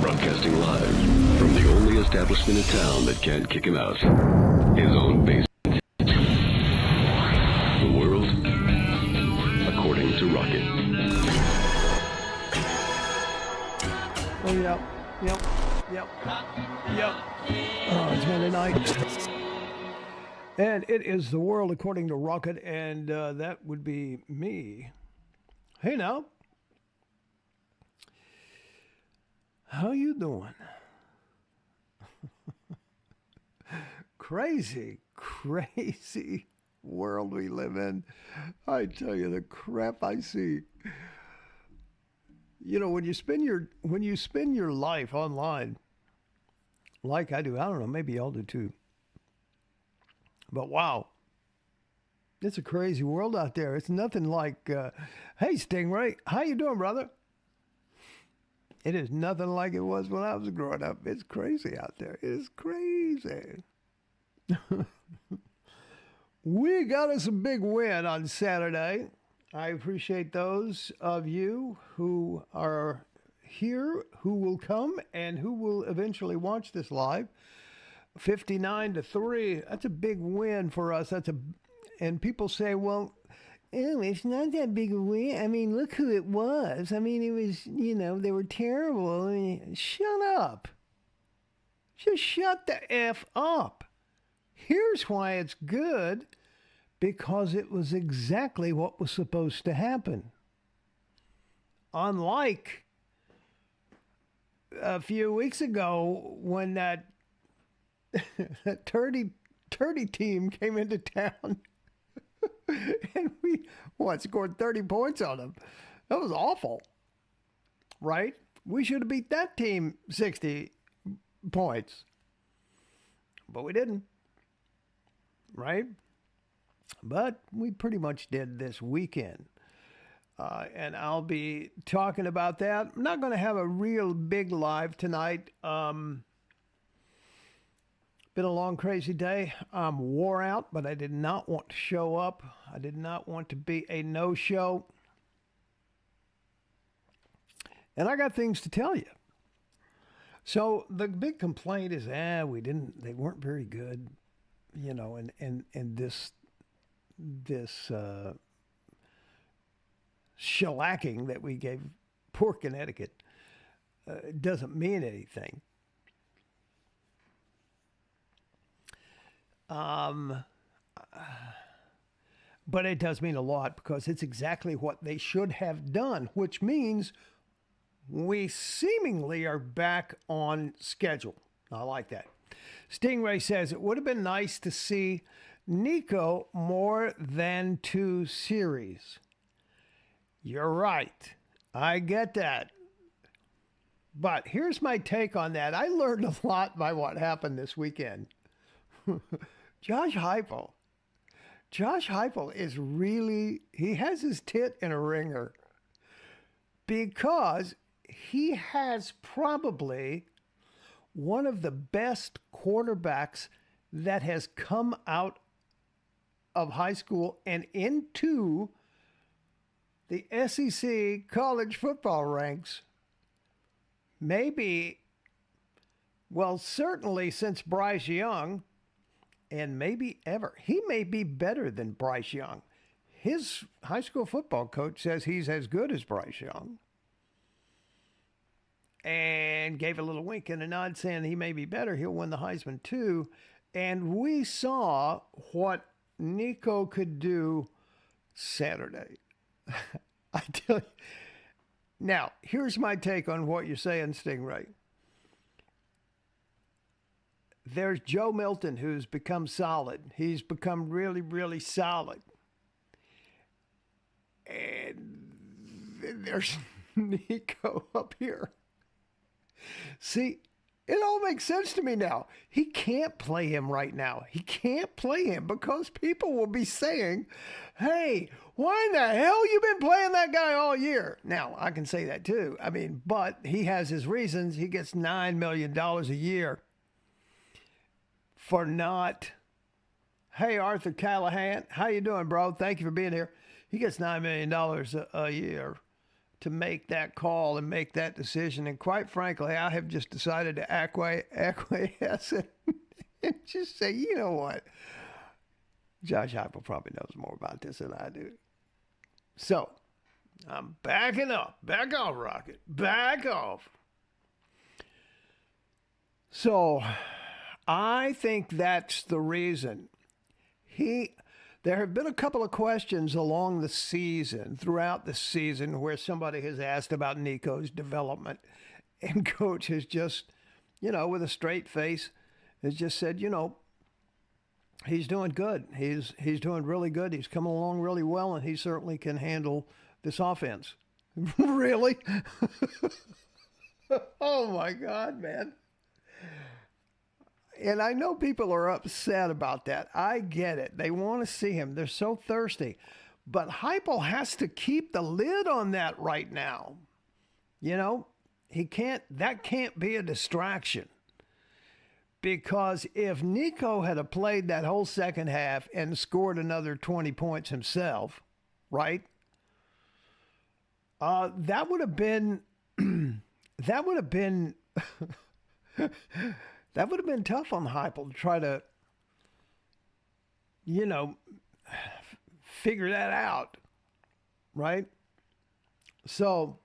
Broadcasting live from the only establishment in town that can't kick him out. His own basement. The world according to Rockett. Oh, yep. Oh, it's Monday night. And it is the world according to Rockett, and that would be me. Hey, now. How you doing? Crazy world we live in. I tell you, the crap I see. You know, when you spend your life online, like I do, I don't know, maybe y'all do too. But wow, it's a crazy world out there. It's nothing like, hey, Stingray, how you doing, brother? It is nothing like it was when I was growing up. It's crazy out there. It is crazy. We got us a big win on Saturday. I appreciate those of you who are here, who will come, and who will eventually watch this live. 59-3. That's a big win for us. And people say, well, oh, it's not that big a win. I mean, look who it was. I mean, it was, they were terrible. I mean, shut up. Just shut the F up. Here's why it's good. Because it was exactly what was supposed to happen. Unlike a few weeks ago when that turdy team came into town and we scored 30 points on them. That was awful, right? We should have beat that team 60 points, but we didn't, right? But we pretty much did this weekend. And I'll be talking about that. I'm not going to have a real big live tonight. Been a long, crazy day. I'm wore out, but I did not want to show up. I did not want to be a no-show. And I got things to tell you. So the big complaint is, they weren't very good, and this shellacking that we gave poor Connecticut doesn't mean anything. But it does mean a lot because it's exactly what they should have done, which means we seemingly are back on schedule. I like that. Stingray says it would have been nice to see Nico more than 2 series. You're right. I get that. But here's my take on that. I learned a lot by what happened this weekend. Josh Heupel is really, he has his tit in a ringer because he has probably one of the best quarterbacks that has come out of high school and into the SEC college football ranks. Certainly since Bryce Young, and maybe ever. He may be better than Bryce Young. His high school football coach says he's as good as Bryce Young. And gave a little wink and a nod saying he may be better. He'll win the Heisman too. And we saw what Nico could do Saturday. I tell you. Now, here's my take on what you're saying, Stingray. There's Joe Milton, who's become solid. He's become really, really solid. And there's Nico up here. See, it all makes sense to me now. He can't play him right now. He can't play him because people will be saying, hey, why in the hell you been playing that guy all year? Now, I can say that too. I mean, but he has his reasons. He gets $9 million a year for not. Hey, Arthur Callahan, how you doing, bro? Thank you for being here. He gets $9 million a year to make that call and make that decision. And quite frankly, I have just decided to acquiesce and just say, you know what? Josh Heupel probably knows more about this than I do. So I'm backing up. Back off, Rockett. Back off. So I think that's the reason. There have been a couple of questions along the season, throughout the season, where somebody has asked about Nico's development. And Coach has just, with a straight face, has just said, he's doing good. He's doing really good. He's coming along really well, and he certainly can handle this offense. Really? Oh, my God, man. And I know people are upset about that. I get it. They want to see him. They're so thirsty. But Heupel has to keep the lid on that right now. That can't be a distraction. Because if Nico had played that whole second half and scored another 20 points himself, right? That would have been that would have been tough on Heupel to try to, figure that out, right? So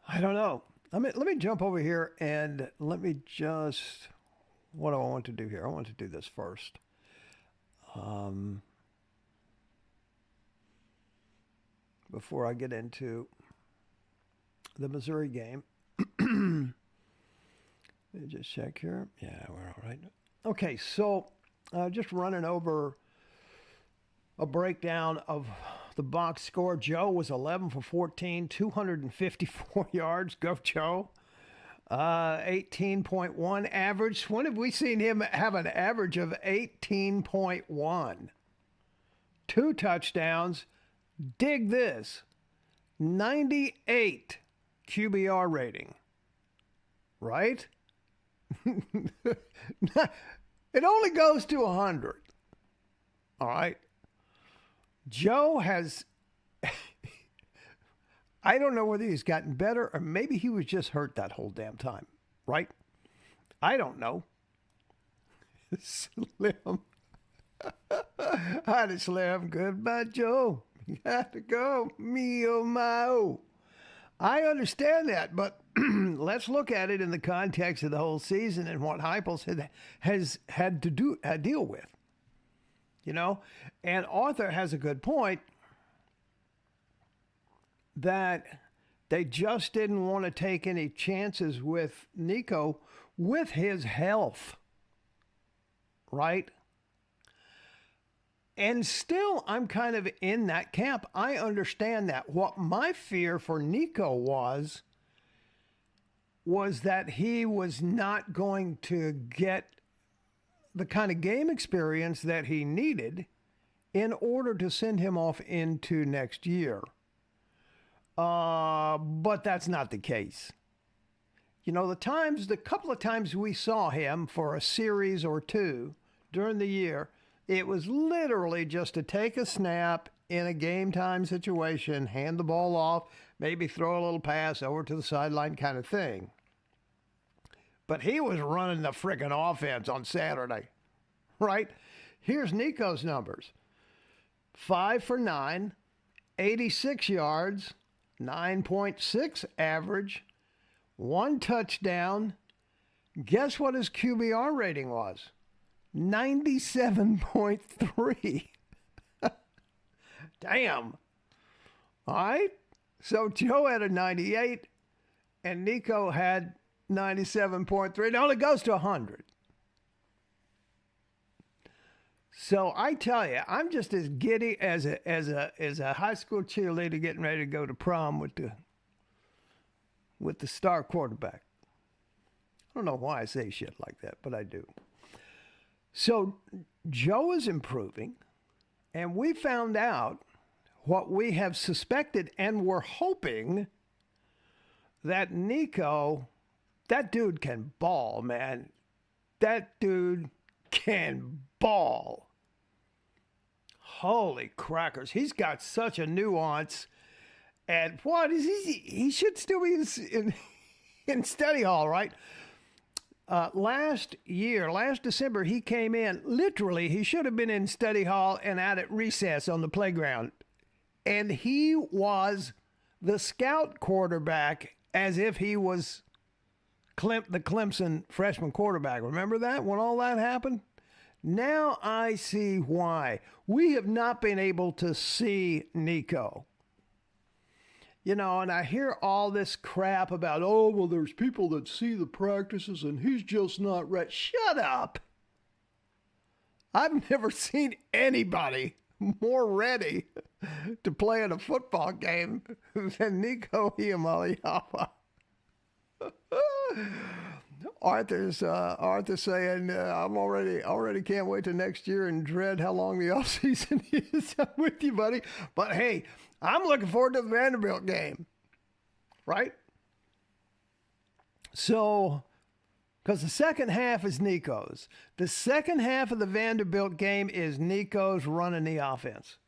I don't know. Let me jump over here and what do I want to do here? I want to do this first. Before I get into the Missouri game. Let me just check here. Yeah, we're all right. Okay, so just running over a breakdown of the box score. Joe was 11 for 14, 254 yards. Go Joe. 18.1 average. When have we seen him have an average of 18.1? 2 touchdowns. Dig this. 98 QBR rating. Right? It only goes to 100. All right. Joe has, I don't know whether he's gotten better or maybe he was just hurt that whole damn time. Right? I don't know. Slim. Hi, Slim. Goodbye, Joe. You got to go. Me, oh, my, oh. I understand that, but let's look at it in the context of the whole season and what Heupel has had to deal with. And Arthur has a good point that they just didn't want to take any chances with Nico with his health, right? And still, I'm kind of in that camp. I understand that. What my fear for Nico was that he was not going to get the kind of game experience that he needed in order to send him off into next year. But that's not the case. The couple of times we saw him for a series or two during the year, it was literally just to take a snap in a game time situation, hand the ball off, maybe throw a little pass over to the sideline kind of thing. But he was running the frickin' offense on Saturday, right? Here's Nico's numbers. 5 for 9, 86 yards, 9.6 average, 1 touchdown. Guess what his QBR rating was? 97.3. Damn. All right. So Joe had a 98 and Nico had 97.3. It only goes to 100. So I tell you, I'm just as giddy as a high school cheerleader getting ready to go to prom with the star quarterback. I don't know why I say shit like that, but I do. So Joe is improving, and we found out what we have suspected and were hoping, that Nico, that dude can ball, man. That dude can ball. Holy crackers. He's got such a nuance And what is he should still be in study hall, right? Last December, he came in. Literally, he should have been in study hall and out at recess on the playground. And he was the scout quarterback as if he was the Clemson freshman quarterback. Remember that when all that happened? Now I see why. We have not been able to see Nico. You know, and I hear all this crap about, oh, well, there's people that see the practices and he's just not ready. Shut up. I've never seen anybody more ready to play in a football game than Nico Iamaleava. Arthur's saying, I'm already can't wait till next year and dread how long the offseason is. I'm with you, buddy. But hey, I'm looking forward to the Vanderbilt game, right? So, because the second half is Nico's. The second half of the Vanderbilt game is Nico's running the offense.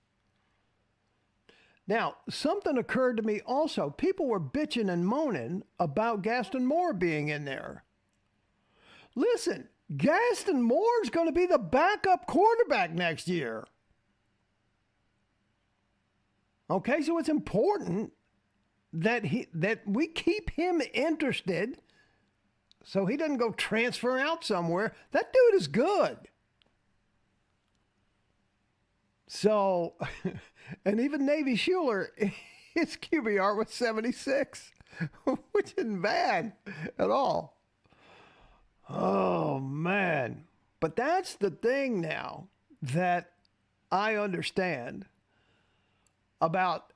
Now, something occurred to me also. People were bitching and moaning about Gaston Moore being in there. Listen, Gaston Moore is going to be the backup quarterback next year. Okay, so it's important that we keep him interested so he doesn't go transfer out somewhere. That dude is good. So, and even Navy Schuler, his QBR was 76, which isn't bad at all. Oh, man. But that's the thing now that I understand about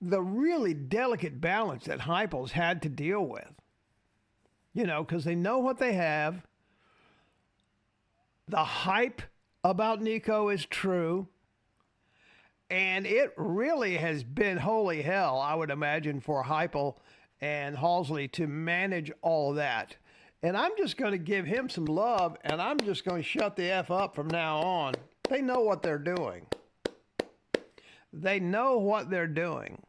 the really delicate balance that Heupel's had to deal with. You know, because they know what they have. The hype about Nico is true. And it really has been holy hell, I would imagine, for Heupel and Halsley to manage all that. And I'm just going to give him some love, and I'm just going to shut the F up from now on. They know what they're doing. They know what they're doing.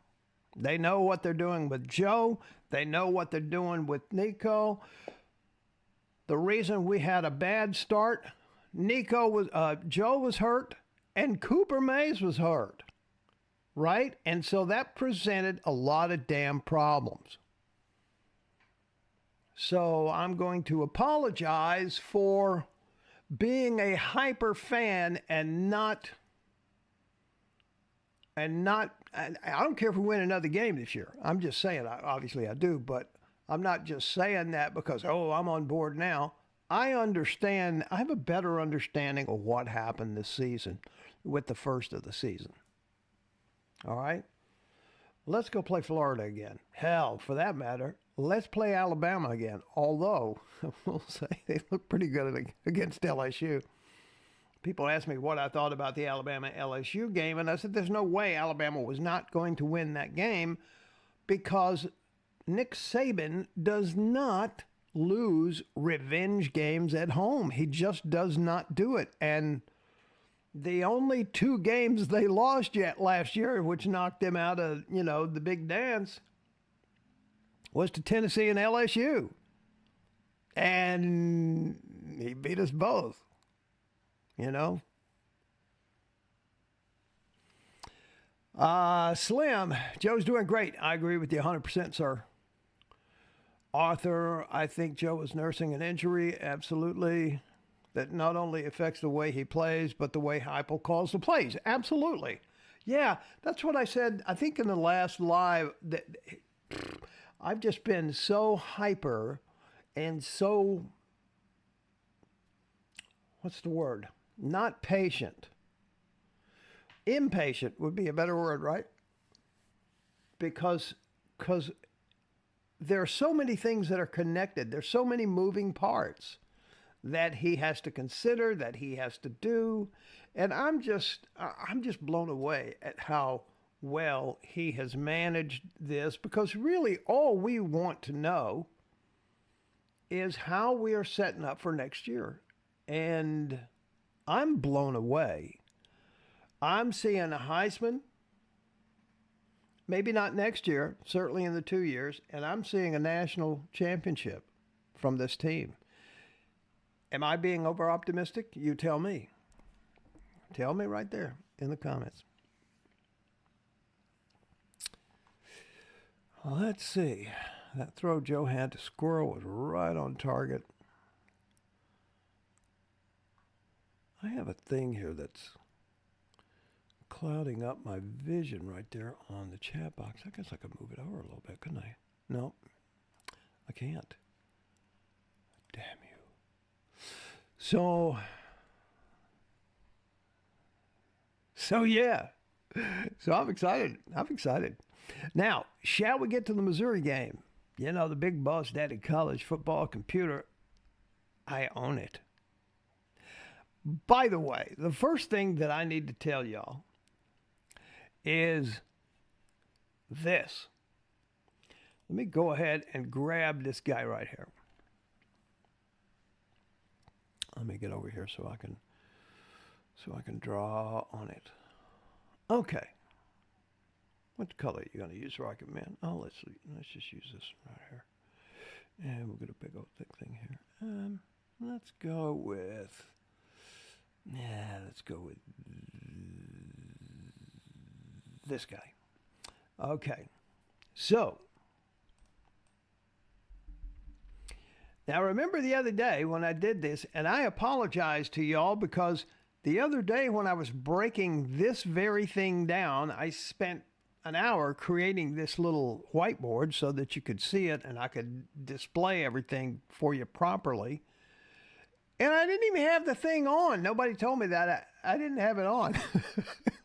They know what they're doing with Joe. They know what they're doing with Nico. The reason we had a bad start, Joe was hurt, and Cooper Mays was hurt, right? And so that presented a lot of damn problems. So I'm going to apologize for being a hyper fan and not, I don't care if we win another game this year. I'm just saying, obviously I do, but I'm not just saying that because, I'm on board now. I understand, I have a better understanding of what happened this season with the first of the season. All right? Let's go play Florida again. Hell, for that matter, let's play Alabama again. Although, we'll say they look pretty good against LSU. People asked me what I thought about the Alabama-LSU game, and I said there's no way Alabama was not going to win that game because Nick Saban does not lose revenge games at home. He just does not do it. And the only two games they lost yet last year, which knocked them out of, the big dance, was to Tennessee and LSU. And he beat us both. Slim, Joe's doing great. I agree with you 100%, sir. Arthur, I think Joe is nursing an injury, absolutely. That not only affects the way he plays, but the way Heupel calls the plays. Absolutely. Yeah, that's what I said, I think in the last live, that I've just been so hyper and so, what's the word? Not patient. Impatient would be a better word, right? Because there are so many things that are connected. There's so many moving parts that he has to consider, that he has to do. And I'm just blown away at how well he has managed this, because really all we want to know is how we are setting up for next year. And I'm blown away. I'm seeing a Heisman. Maybe not next year, certainly in the 2 years, and I'm seeing a national championship from this team. Am I being over optimistic? You tell me. Tell me right there in the comments. Let's see. That throw Joe had to squirrel was right on target. I have a thing here that's clouding up my vision right there on the chat box. I guess I could move it over a little bit, couldn't I? No, I can't. Damn you. So yeah. So I'm excited. Now, shall we get to the Missouri game? You know, the big boss daddy college football computer. I own it. By the way, the first thing that I need to tell y'all is this. Let me go ahead and grab this guy right here. Let me get over here so I can draw on it. Okay. What color are you going to use, Rockett Man? Oh, let's just use this right here. And we'll get a big old thick thing here. Let's go with this guy. Okay. So, now remember the other day when I did this, and I apologize to y'all because the other day when I was breaking this very thing down, I spent an hour creating this little whiteboard so that you could see it and I could display everything for you properly. And I didn't even have the thing on. Nobody told me that. I didn't have it on.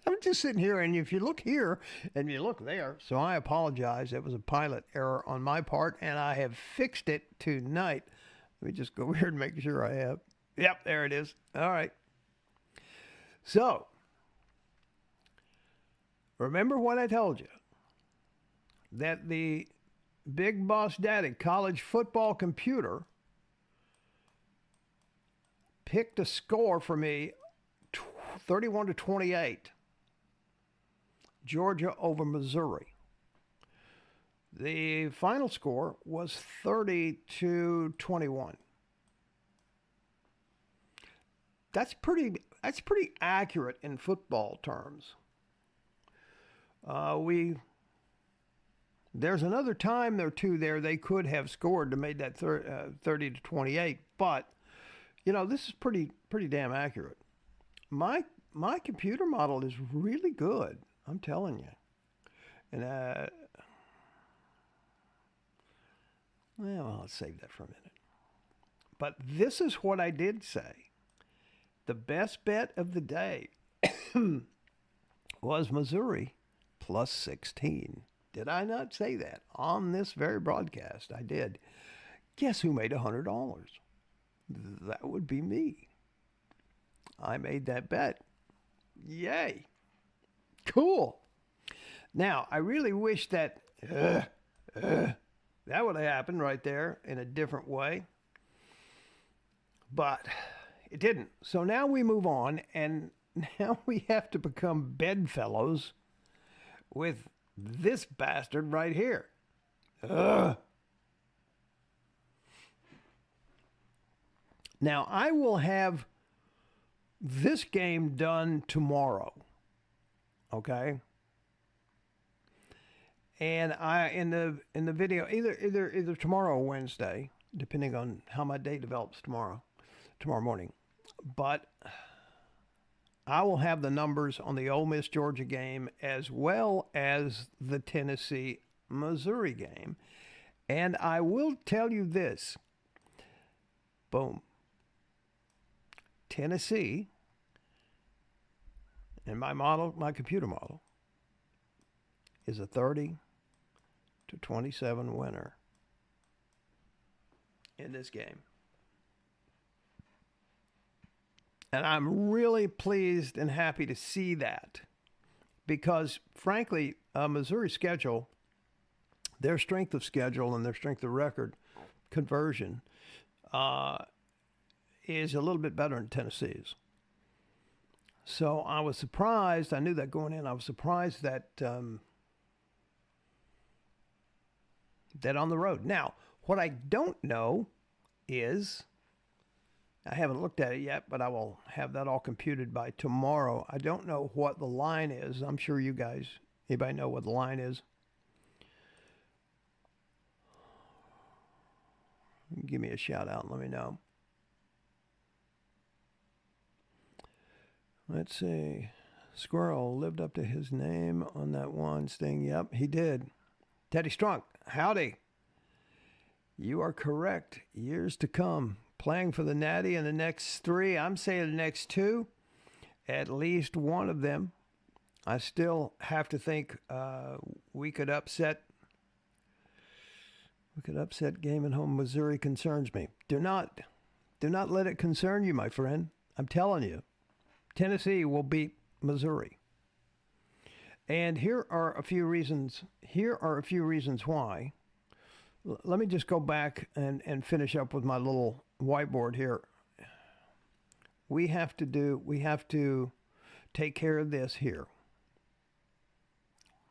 I'm just sitting here, and if you look here and you look there, so I apologize. It was a pilot error on my part, and I have fixed it tonight. Let me just go here and make sure I have. Yep, there it is. All right. So, remember what I told you, that the Big Boss Daddy college football computer picked a score for me, 31-28, Georgia over Missouri. The final score was 30-21. That's pretty accurate in football terms. There's another time or two there they could have scored to make that 30-28, but you know, this is pretty damn accurate. My computer model is really good, I'm telling you. And well, let's save that for a minute. But this is what I did say. The best bet of the day was Missouri plus 16. Did I not say that on this very broadcast? I did. Guess who made $100? That would be me. I made that bet. Yay. Cool. Now, I really wish that that would have happened right there in a different way. But it didn't. So now we move on, and now we have to become bedfellows with this bastard right here. Now, I will have this game done tomorrow, okay? And I in the video either tomorrow or Wednesday, depending on how my day develops tomorrow morning. But I will have the numbers on the Ole Miss Georgia game as well as the Tennessee Missouri game. And I will tell you this. Boom. Tennessee, and my computer model, is a 30-27 winner in this game. And I'm really pleased and happy to see that because, frankly, Missouri's schedule, their strength of schedule and their strength of record conversion is a little bit better than Tennessee's. So I was surprised. I knew that going in. I was surprised that Dead on the road. Now, what I don't know is, I haven't looked at it yet, but I will have that all computed by tomorrow. I don't know what the line is. I'm sure you guys, anybody know what the line is? Give me a shout out and let me know. Let's see. Squirrel lived up to his name on that one sting. Yep, he did. Teddy Strunk, howdy. You are correct. Years to come. Playing for the Natty in the next 3. I'm saying the next 2. At least one of them. I still have to think we could upset. We could upset game at home. Missouri concerns me. Do not let it concern you, my friend. I'm telling you. Tennessee will beat Missouri. And here are a few reasons. Here are a few reasons why. Let me just go back and finish up with my little whiteboard here. We have to take care of this here.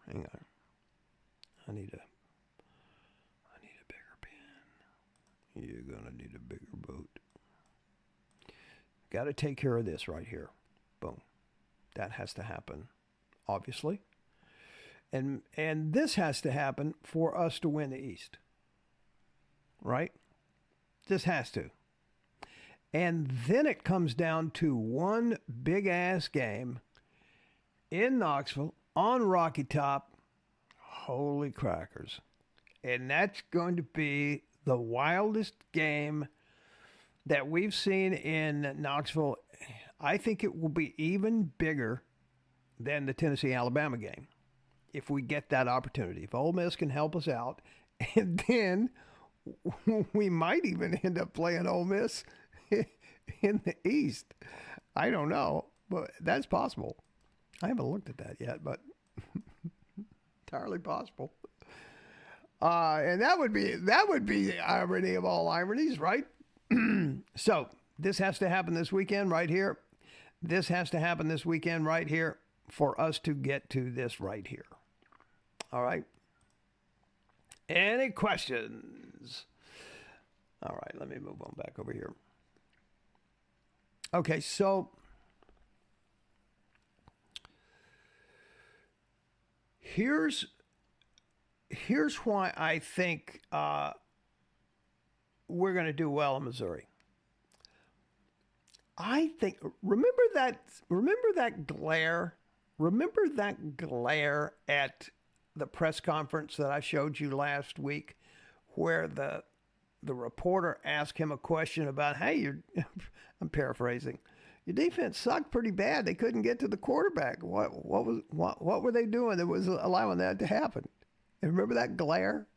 Hang on. I need a bigger pen. You're gonna need a bigger boat. Got to take care of this right here. Boom. That has to happen, obviously. And this has to happen for us to win the East. Right? This has to. And then it comes down to one big-ass game in Knoxville on Rocky Top. Holy crackers. And that's going to be the wildest game that we've seen in Knoxville. I think it will be even bigger than the Tennessee-Alabama game if we get that opportunity. If Ole Miss can help us out, and then we might even end up playing Ole Miss in the East. I don't know, but that's possible. I haven't looked at that yet, but entirely possible. And that would be the irony of all ironies, right? So this has to happen this weekend right here. This has to happen this weekend right here for us to get to this right here. All right. Any questions? All right, let me move on back over here. Okay, so here's why I think we're going to do well in Missouri. I think remember that glare at the press conference that I showed you last week, where the reporter asked him a question about, hey, I'm paraphrasing, your defense sucked pretty bad. They couldn't get to the quarterback. What were they doing that was allowing that to happen? And remember that glare?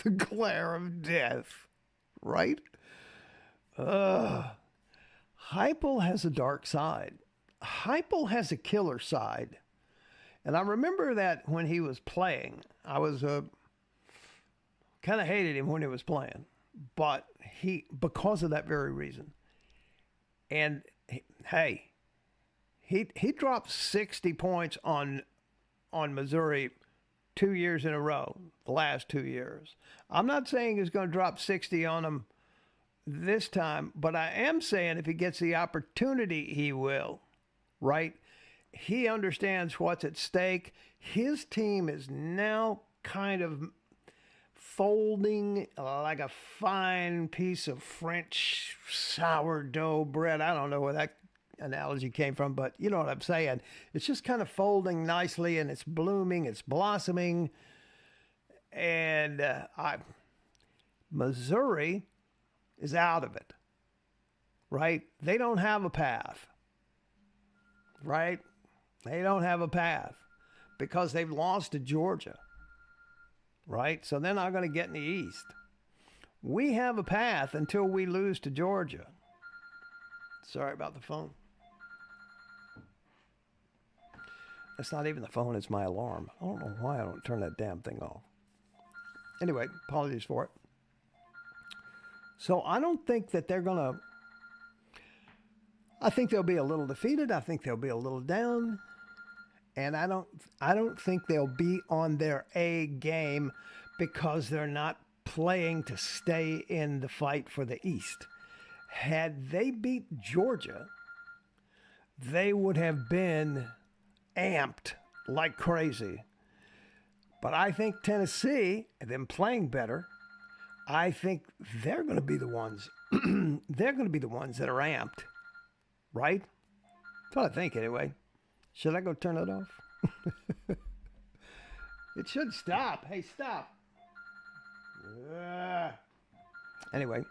The glare of death, right? Heupel has a dark side. Heupel has a killer side. And I remember that when he was playing, I was kind of hated him when he was playing, but because of that very reason. And he dropped 60 points on Missouri 2 years in a row, the last 2 years. I'm not saying he's going to drop 60 on them this time, but I am saying if he gets the opportunity, he will, right? He understands what's at stake. His team is now kind of folding like a fine piece of French sourdough bread. I don't know where that analogy came from, but you know what I'm saying. It's just kind of folding nicely, and it's blooming, it's blossoming. And Missouri is out of it, right? They don't have a path, right? They don't have a path because they've lost to Georgia, right? So they're not going to get in the East. We have a path until we lose to Georgia. Sorry about the phone. That's not even the phone, it's my alarm. I don't know why I don't turn that damn thing off. Anyway, apologies for it. So I don't think that they're going to... I think they'll be a little defeated. I think they'll be a little down. And I don't think they'll be on their A game because they're not playing to stay in the fight for the East. Had they beat Georgia, they would have been amped like crazy. But I think Tennessee, them playing better, I think they're going to be the ones. They're going to be the ones that are amped, right? That's what I think, anyway. Should I go turn it off? It should stop. Hey, stop. Anyway,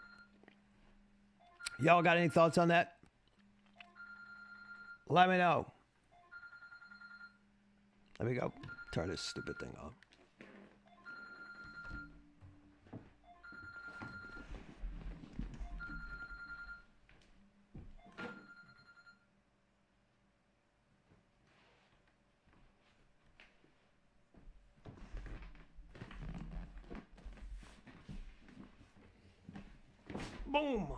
y'all got any thoughts on that? Let me know. Let me go turn this stupid thing off. Boom.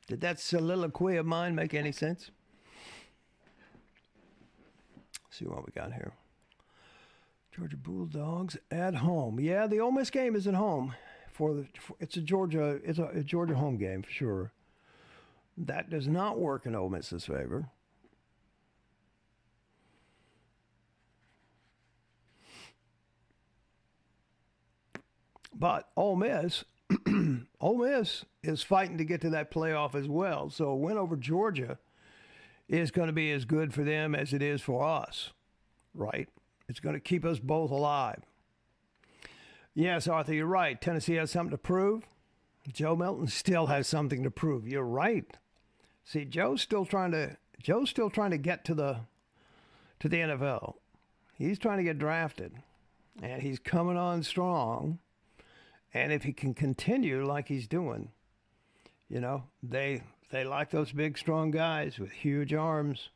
Did that soliloquy of mine make any sense? Let's see what we got here. Georgia Bulldogs at home. Yeah, the Ole Miss game is at home. It's a Georgia home game for sure. That does not work in Ole Miss's favor. But Ole Miss is fighting to get to that playoff as well. So a win over Georgia is going to be as good for them as it is for us, right? It's going to keep us both alive. Yes, Arthur, you're right. Tennessee has something to prove. Joe Milton still has something to prove. You're right. See, Joe's still trying to get to the NFL. He's trying to get drafted, and he's coming on strong. And if he can continue like he's doing, you know, they like those big, strong guys with huge arms.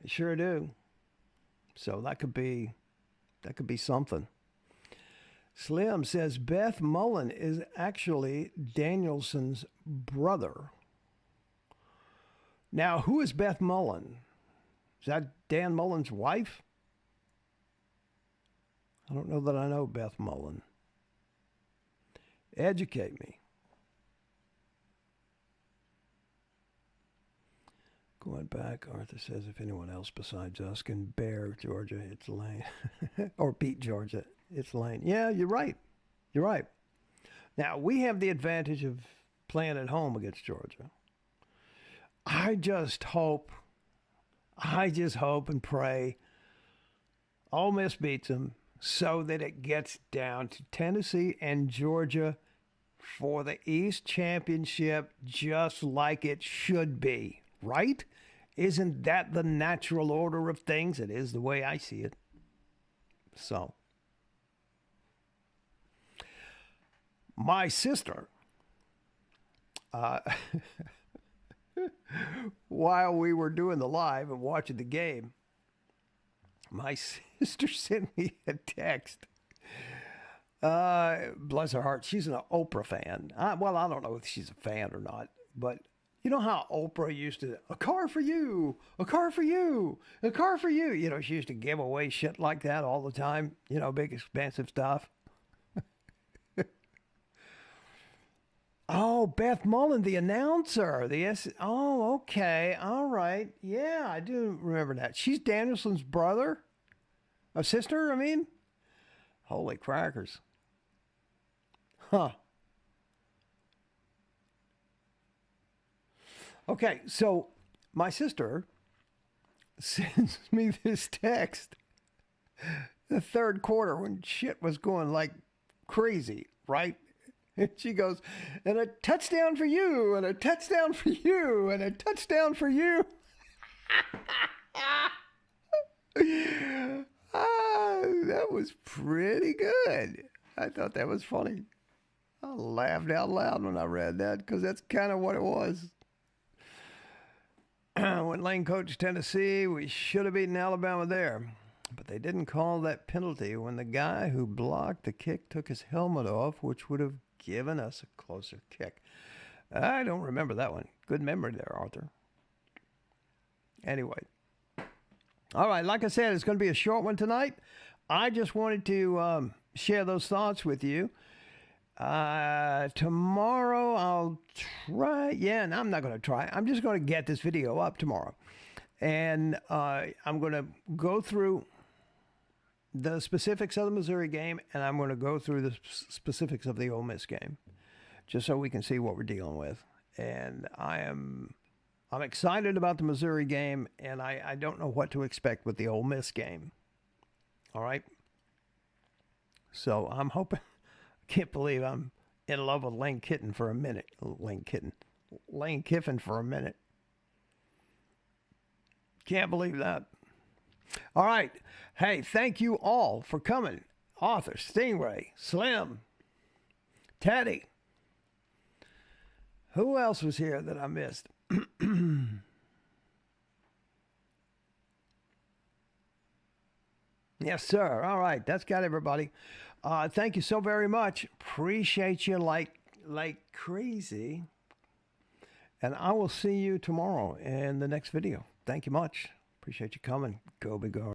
They sure do. So that could be something. Slim says Beth Mullen is actually Danielson's brother. Now, who is Beth Mullen? Is that Dan Mullen's wife? I don't know that I know Beth Mullen. Educate me. Going back, Arthur says if anyone else besides us can bear Georgia, it's Lane. Or beat Georgia, it's Lane. Yeah, you're right. You're right. Now, we have the advantage of playing at home against Georgia. I just hope and pray Ole Miss beats them, so that it gets down to Tennessee and Georgia for the East Championship just like it should be, right? Isn't that the natural order of things? It is the way I see it. So, my sister, while we were doing the live and watching the game, my sister sent me a text. Bless her heart. She's an Oprah fan. Well, I don't know if she's a fan or not, but you know how Oprah used to, a car for you, a car for you, a car for you. You know, she used to give away shit like that all the time, you know, big expensive stuff. Oh, Beth Mullen, the announcer. Oh, okay. All right. Yeah, I do remember that. She's Danielson's brother? A sister, I mean? Holy crackers. Huh. Okay, so my sister sends me this text the third quarter when shit was going like crazy, right? And she goes, and a touchdown for you, and a touchdown for you, and a touchdown for you. That was pretty good. I thought that was funny. I laughed out loud when I read that because that's kind of what it was. When Lane coached Tennessee, we should have beaten Alabama there. But they didn't call that penalty when the guy who blocked the kick took his helmet off, which would have given us a closer kick. I don't remember that one. Good memory there, Arthur. Anyway, All right, like I said, it's going to be a short one tonight. I just wanted to share those thoughts with you. Tomorrow I'll try. Yeah, no, I'm not going to try. I'm just going to get this video up tomorrow. And I'm going to go through the specifics of the Missouri game, and I'm going to go through the specifics of the Ole Miss game, just so we can see what we're dealing with. And I'm excited about the Missouri game, and I don't know what to expect with the Ole Miss game. All right? So I'm hoping, I can't believe I'm in love with Lane Kiffin for a minute. Lane Kiffin for a minute. Can't believe that. All right. Hey, thank you all for coming. Arthur, Stingray, Slim, Teddy. Who else was here that I missed? Yes, sir. All right. That's got everybody. Thank you so very much. Appreciate you like crazy. And I will see you tomorrow in the next video. Thank you much. Appreciate you coming. Go Big Go.